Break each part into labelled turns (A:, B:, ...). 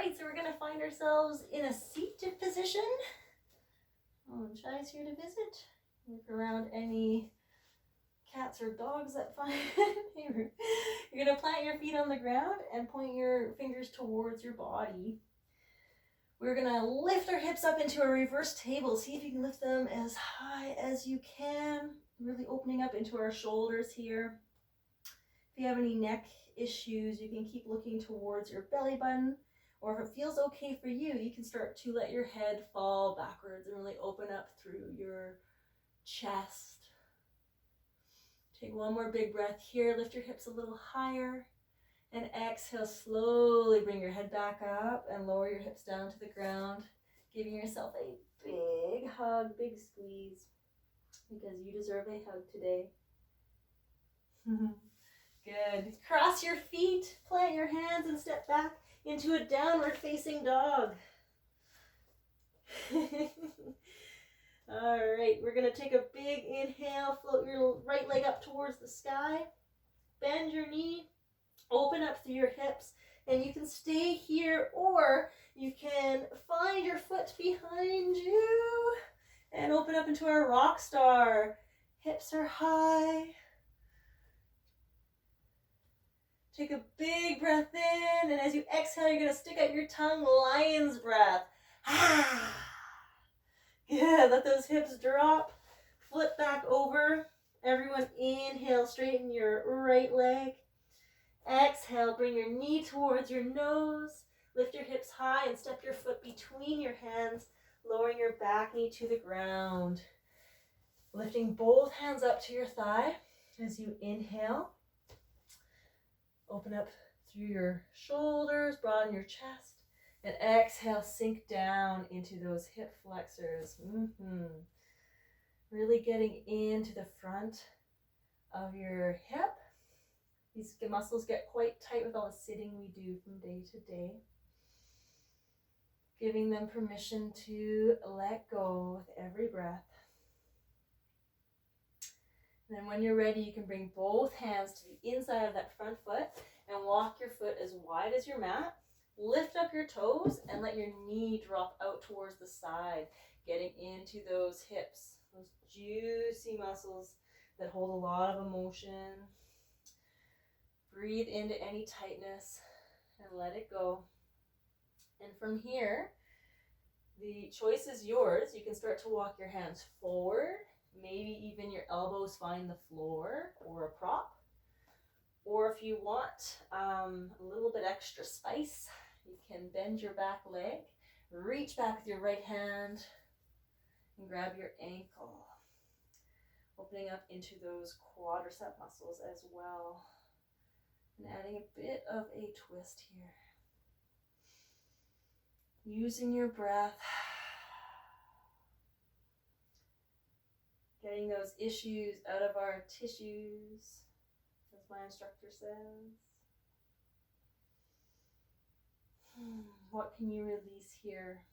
A: right, so we're going to find ourselves in a seated position. Oh, Shai's here to visit. Look around any cats or dogs that find You're going to plant your feet on the ground and point your fingers towards your body. We're going to lift our hips up into a reverse table. See if you can lift them as high as you can, really opening up into our shoulders here. If you have any neck issues, you can keep looking towards your belly button, or if it feels okay for you, you can start to let your head fall backwards and really open up through your chest. Take one more big breath here. Lift your hips a little higher. And exhale, slowly bring your head back up and lower your hips down to the ground, giving yourself a big hug, big squeeze, because you deserve a hug today. Good. Cross your feet, plant your hands, and step back into a downward facing dog. All right, we're going to take a big inhale, float your right leg up towards the sky, bend your knee, open up through your hips, and you can stay here, or you can find your foot behind you and open up into our rock star. Hips are high. Take a big breath in, and as you exhale, you're going to stick out your tongue, lion's breath. Good, let those hips drop. Flip back over. Everyone inhale, straighten your right leg. Exhale, bring your knee towards your nose. Lift your hips high and step your foot between your hands, lowering your back knee to the ground. Lifting both hands up to your thigh as you inhale. Open up through your shoulders, broaden your chest, and exhale, sink down into those hip flexors. Really getting into the front of your hip. These muscles get quite tight with all the sitting we do from day to day. Giving them permission to let go with every breath. And then when you're ready, you can bring both hands to the inside of that front foot and walk your foot as wide as your mat. Lift up your toes and let your knee drop out towards the side, getting into those hips, those juicy muscles that hold a lot of emotion. Breathe into any tightness and let it go. And from here, the choice is yours. You can start to walk your hands forward. Maybe even your elbows find the floor or a prop. Or if you want a little bit extra spice, you can bend your back leg, reach back with your right hand, and grab your ankle. Opening up into those quadricep muscles as well. And adding a bit of a twist here. Using your breath. Getting those issues out of our tissues, as my instructor says. What can you release here?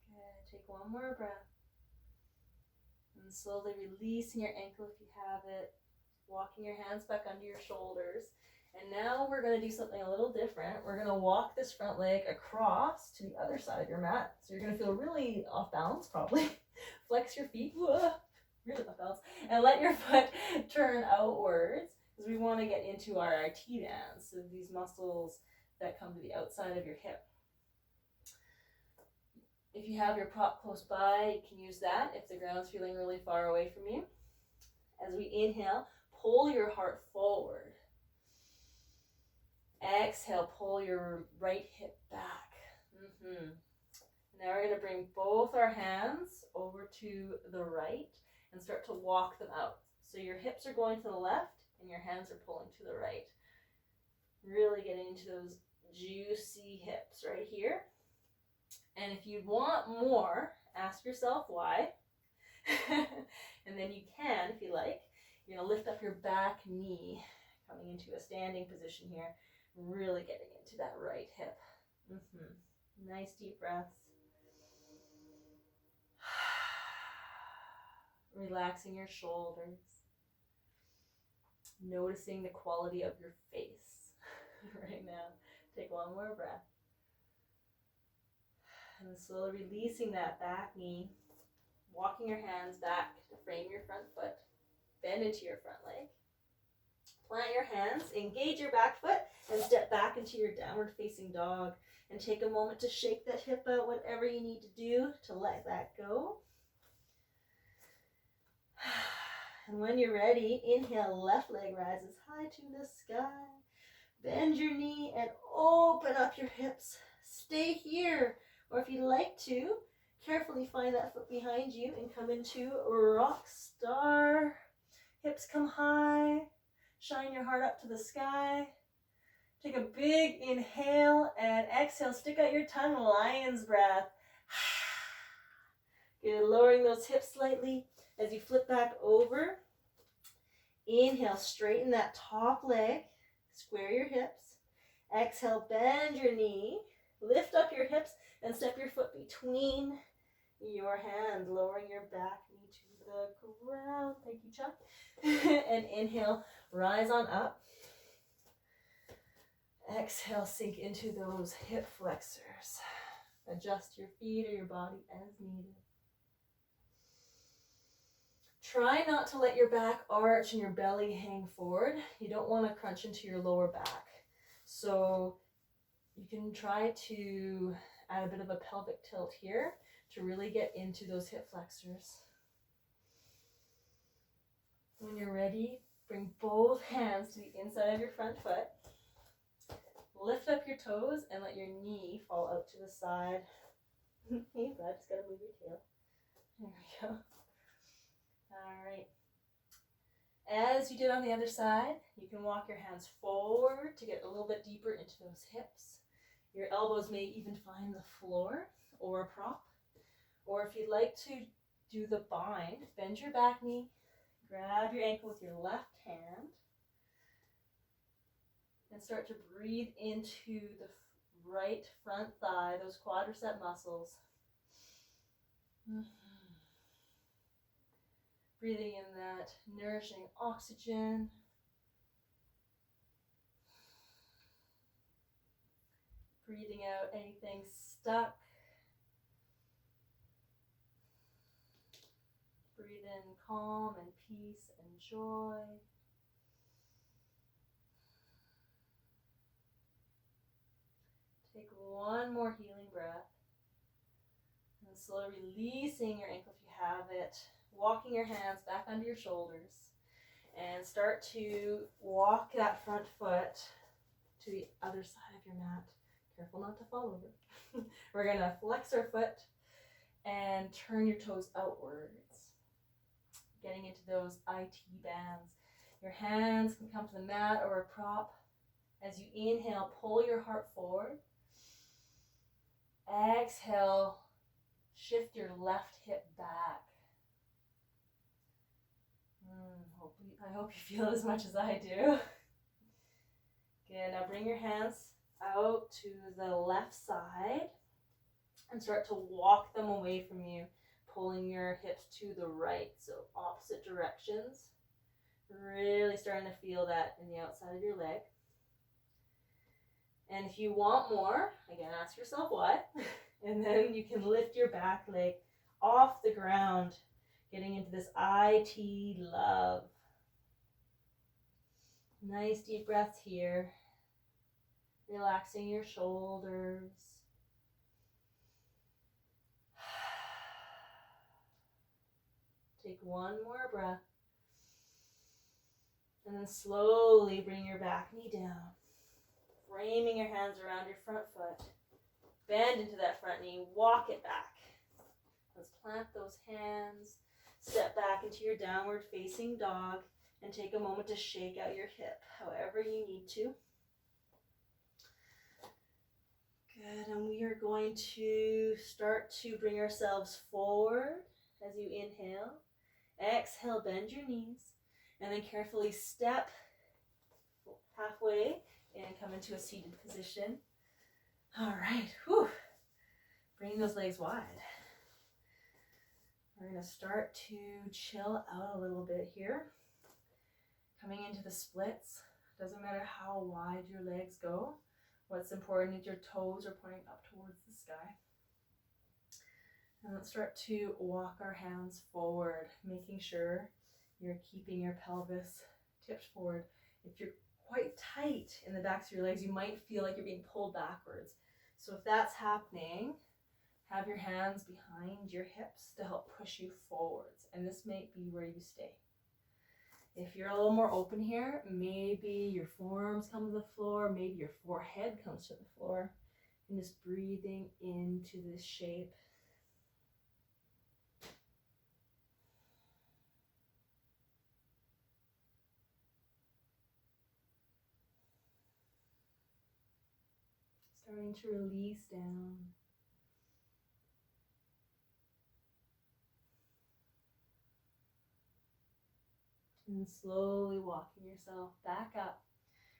A: Good. Take one more breath. And slowly releasing your ankle if you have it. Walking your hands back under your shoulders. And now we're going to do something a little different. We're going to walk this front leg across to the other side of your mat. So you're going to feel really off balance, probably. Flex your feet. Whoa, really off balance. And let your foot turn outwards, because we want to get into our IT bands. So these muscles that come to the outside of your hip. If you have your prop close by, you can use that if the ground's feeling really far away from you. As we inhale, pull your heart forward. Exhale, pull your right hip back. Now we're going to bring both our hands over to the right and start to walk them out. So your hips are going to the left and your hands are pulling to the right. Really getting into those juicy hips right here. And if you want more, ask yourself why. And then you can, if you like, you're going to lift up your back knee, coming into a standing position here. Really getting into that right hip. Nice deep breaths. Relaxing your shoulders. Noticing the quality of your face right now. Take one more breath. And slowly releasing that back knee. Walking your hands back to frame your front foot. Bend into your front leg. Plant your hands, engage your back foot, and step back into your downward facing dog. And take a moment to shake that hip out, whatever you need to do to let that go. And when you're ready, inhale, left leg rises high to the sky. Bend your knee and open up your hips. Stay here. Or if you'd like to, carefully find that foot behind you and come into rock star. Hips come high. Shine your heart up to the sky. Take a big inhale and exhale. Stick out your tongue, lion's breath. Good, lowering those hips slightly as you flip back over. Inhale, straighten that top leg. Square your hips. Exhale, bend your knee. Lift up your hips and step your foot between your hands, lowering your back knee to the ground. Thank you, Chuck. And inhale, rise on up. Exhale, sink into those hip flexors. Adjust your feet or your body as needed. Try not to let your back arch and your belly hang forward. You don't want to crunch into your lower back. So you can try to add a bit of a pelvic tilt here to really get into those hip flexors. When you're ready, bring both hands to the inside of your front foot. Lift up your toes and let your knee fall out to the side. Hey, bud, just gotta move your tail. There we go. All right. As you did on the other side, you can walk your hands forward to get a little bit deeper into those hips. Your elbows may even find the floor or a prop. Or if you'd like to do the bind, bend your back knee, grab your ankle with your left hand, and start to breathe into the right front thigh, those quadricep muscles. Breathing in that nourishing oxygen. Breathing out anything stuck. Breathe in calm and peace and joy. Take one more healing breath. And slowly releasing your ankle if you have it. Walking your hands back under your shoulders. And start to walk that front foot to the other side of your mat. Careful not to fall over. We're going to flex our foot and turn your toes outwards. Getting into those IT bands. Your hands can come to the mat or a prop. As you inhale, pull your heart forward. Exhale, shift your left hip back. I hope you feel as much as I do. Good, now bring your hands out to the left side and start to walk them away from you, pulling your hips to the right, so opposite directions. Really starting to feel that in the outside of your leg. And if you want more, again, ask yourself what, and then you can lift your back leg off the ground, getting into this IT love. Nice deep breaths here. Relaxing your shoulders. Take one more breath. And then slowly bring your back knee down. Framing your hands around your front foot. Bend into that front knee. Walk it back. Let's plant those hands. Step back into your downward facing dog. And take a moment to shake out your hip, however you need to. Good, and we are going to start to bring ourselves forward as you inhale. Exhale, bend your knees, and then carefully step halfway and come into a seated position. All right, whew. Bring those legs wide. We're going to start to chill out a little bit here. Coming into the splits. Doesn't matter how wide your legs go. What's important is your toes are pointing up towards the sky. And let's start to walk our hands forward, making sure you're keeping your pelvis tipped forward. If you're quite tight in the backs of your legs, you might feel like you're being pulled backwards. So if that's happening, have your hands behind your hips to help push you forwards. And this might be where you stay. If you're a little more open here, maybe your forearms come to the floor, maybe your forehead comes to the floor, and just breathing into this shape. Starting to release down. And slowly walking yourself back up.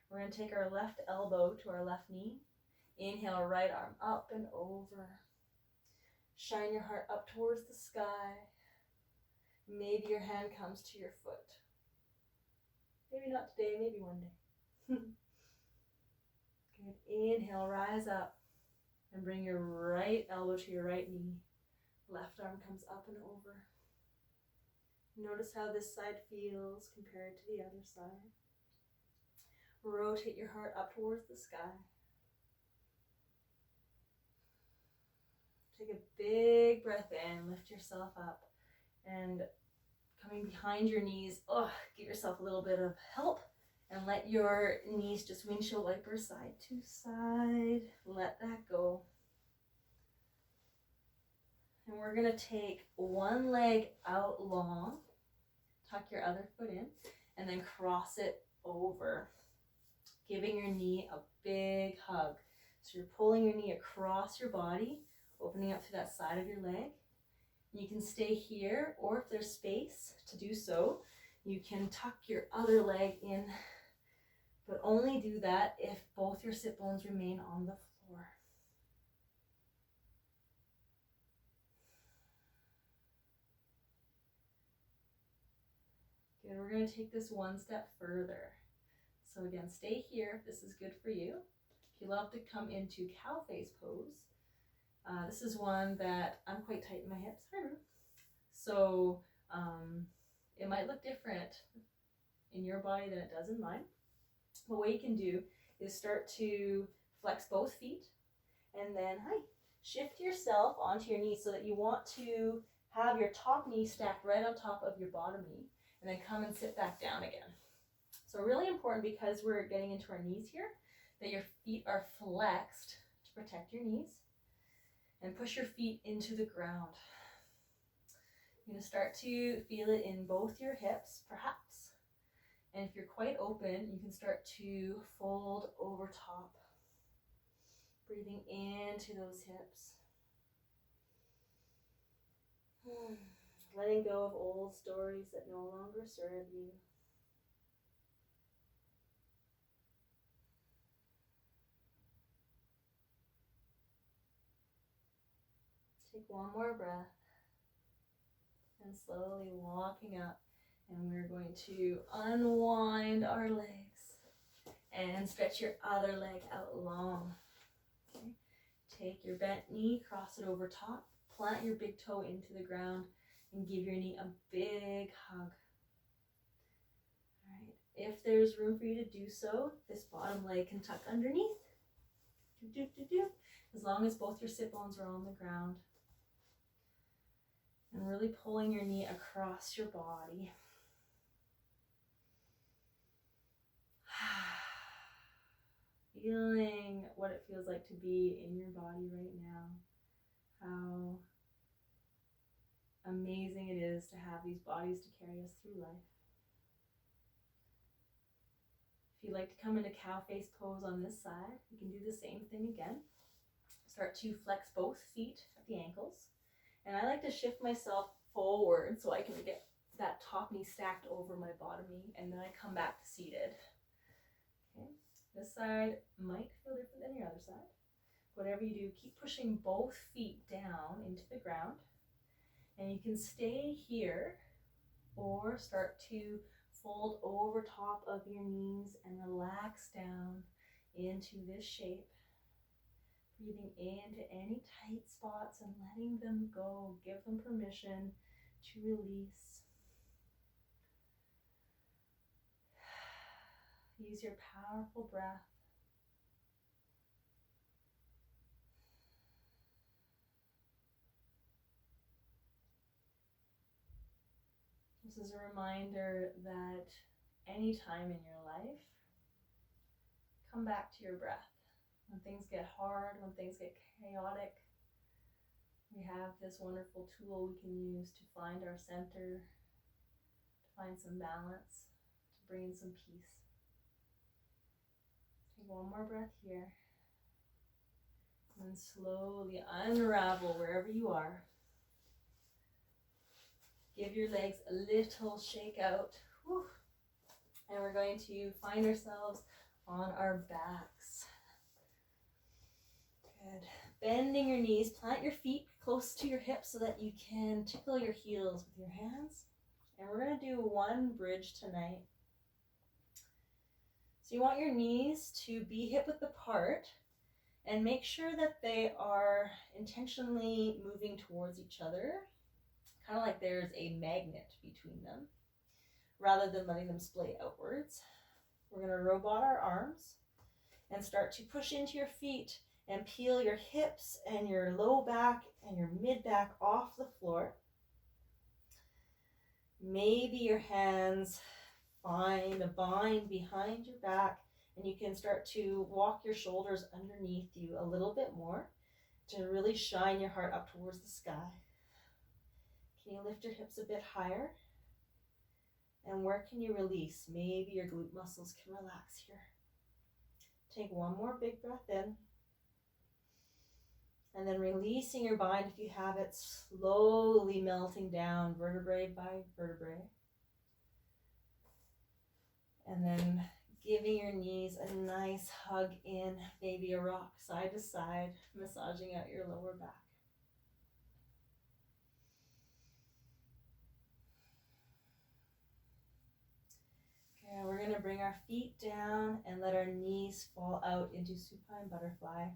A: We're going to take our left elbow to our left knee. Inhale, right arm up and over. Shine your heart up towards the sky. Maybe your hand comes to your foot. Maybe not today, maybe one day. Good. Inhale, rise up and bring your right elbow to your right knee. Left arm comes up and over. Notice how this side feels compared to the other side. Rotate your heart up towards the sky. Take a big breath in, lift yourself up, and coming behind your knees, give yourself a little bit of help and let your knees just windshield wiper side to side. Let that go. And we're going to take one leg out long, tuck your other foot in, and then cross it over, giving your knee a big hug. So you're pulling your knee across your body, opening up through that side of your leg. You can stay here, or if there's space to do so, you can tuck your other leg in, but only do that if both your sit bones remain on the floor. Good, we're going to take this one step further. So again, stay here if this is good for you. If you love to come into cow face pose, this is one that I'm quite tight in my hips. So it might look different in your body than it does in mine. But what you can do is start to flex both feet and then shift yourself onto your knees so that you want to have your top knee stacked right on top of your bottom knee, and then come and sit back down again. So really important, because we're getting into our knees here, that your feet are flexed to protect your knees, and push your feet into the ground. You're going to start to feel it in both your hips, perhaps. And if you're quite open, you can start to fold over top, breathing into those hips. Letting go of old stories that no longer serve you. Take one more breath and slowly walking up, and we're going to unwind our legs and stretch your other leg out long. Okay. Take your bent knee, cross it over top, plant your big toe into the ground, and give your knee a big hug. All right. If there's room for you to do so, this bottom leg can tuck underneath. As long as both your sit bones are on the ground. And really pulling your knee across your body. Feeling what it feels like to be in your body right now. How amazing it is to have these bodies to carry us through life. If you'd like to come into cow face pose on this side, you can do the same thing again. Start to flex both feet at the ankles. And I like to shift myself forward so I can get that top knee stacked over my bottom knee, and then I come back to seated. Okay. This side might feel different than your other side. Whatever you do, keep pushing both feet down into the ground. And you can stay here or start to Fold over top of your knees and relax down into this shape. Breathing into any tight spots and letting them go. Give them permission to release. Use your powerful breath. This is a reminder that any time in your life, come back to your breath. When things get hard, when things get chaotic, we have this wonderful tool we can use to find our center, to find some balance, to bring in some peace. Take one more breath here. And then slowly unravel wherever you are. Give your legs a little shake out. Whew. And we're going to find ourselves on our backs. Good. Bending your knees, plant your feet close to your hips so that you can tickle your heels with your hands. And we're going to do one bridge tonight. So you want your knees to be hip width apart and make sure that they are intentionally moving towards each other, kind of like there's a magnet between them, rather than letting them splay outwards. We're going to robot our arms and start to push into your feet and peel your hips and your low back and your mid back off the floor. Maybe your hands find a bind behind your back, and you can start to walk your shoulders underneath you a little bit more to really shine your heart up towards the sky. Can you lift your hips a bit higher? And where can you release? Maybe your glute muscles can relax here. Take one more big breath in. And then releasing your bind if you have it, slowly melting down vertebrae by vertebrae. And then giving your knees a nice hug in, maybe a rock side to side, massaging out your lower back. Okay, we're going to bring our feet down and let our knees fall out into supine butterfly.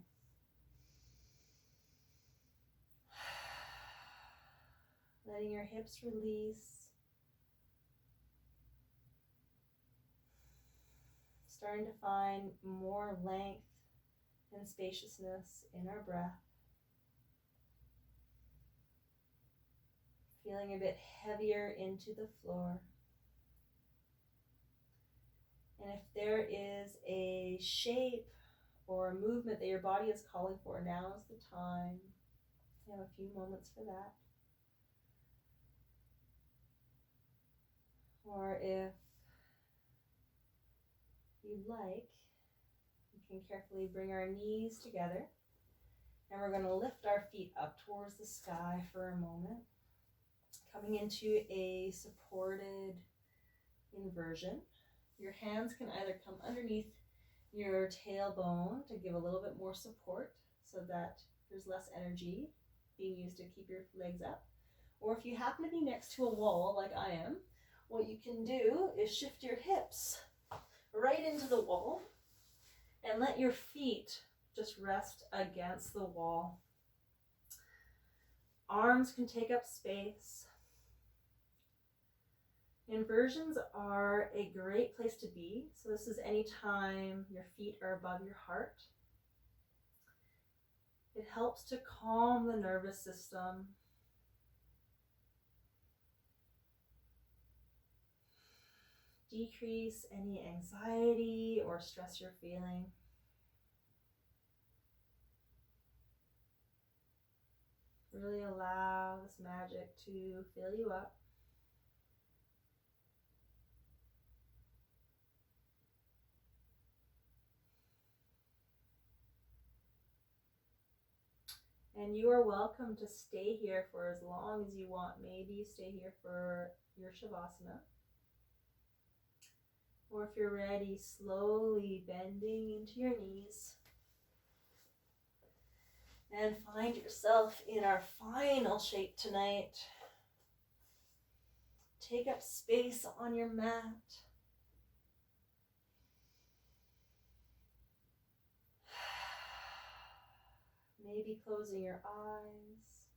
A: Letting your hips release. Starting to find more length and spaciousness in our breath. Feeling a bit heavier into the floor. And if there is a shape or a movement that your body is calling for, now is the time. You have a few moments for that. Or if you'd like, we can carefully bring our knees together, and we're going to lift our feet up towards the sky for a moment, coming into a supported inversion. Your hands can either come underneath your tailbone to give a little bit more support so that there's less energy being used to keep your legs up, or if you happen to be next to a wall like I am, what you can do is shift your hips right into the wall and let your feet just rest against the wall. Arms can take up space. Inversions are a great place to be. So this is any time your feet are above your heart. It helps to calm the nervous system. Decrease any anxiety or stress you're feeling. Really allow this magic to fill you up. And you are welcome to stay here for as long as you want. Maybe you stay here for your Shavasana. Or if you're ready, slowly bending into your knees. And find yourself in our final shape tonight. take up space on your mat. Maybe closing your eyes.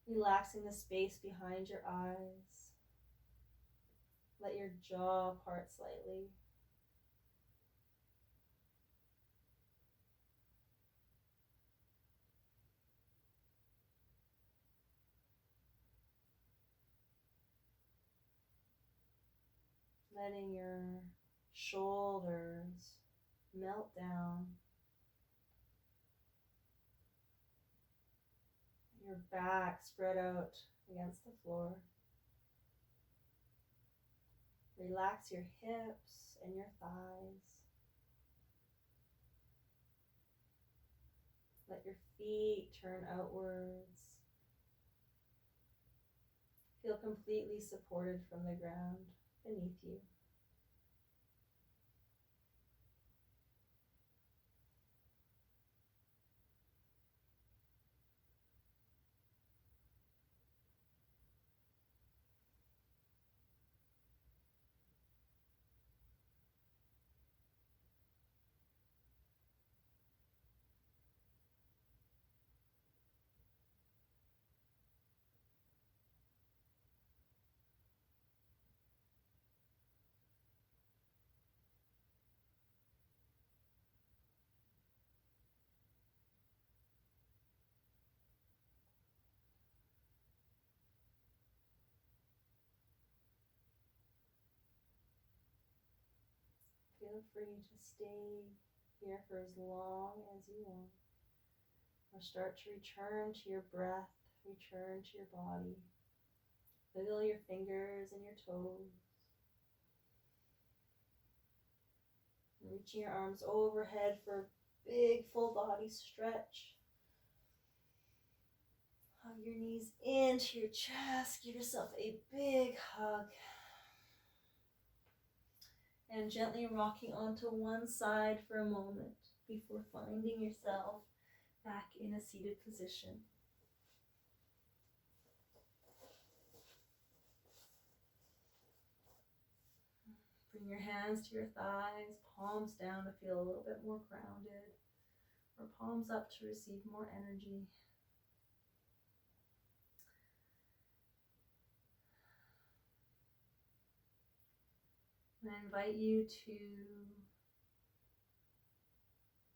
A: Relaxing the space behind your eyes. Let your jaw part slightly. Letting your shoulders melt down. Your back spread out against the floor. Relax your hips and your thighs. Let your feet turn outwards. Feel completely supported from the ground beneath you. Feel free to stay here for as long as you want, or start to return to your breath, return to your body. Wiggle your fingers and your toes. Reaching your arms overhead for a big full body stretch. Hug your knees into your chest. Give yourself a big hug. And gently rocking onto one side for a moment before finding yourself back in a seated position. Bring your hands to your thighs, palms down to feel a little bit more grounded, or palms up to receive more energy. And I invite you to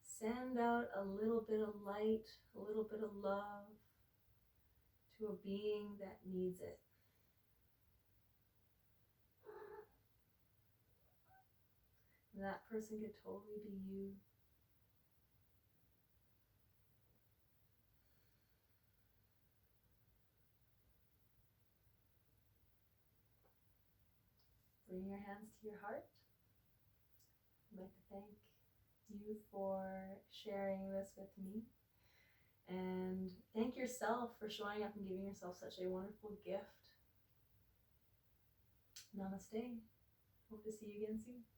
A: send out a little bit of light, a little bit of love to a being that needs it. And that person could totally be you. Bring your hands to your heart. I'd like to thank you for sharing this with me. And thank yourself for showing up and giving yourself such a wonderful gift. Namaste. Hope to see you again soon.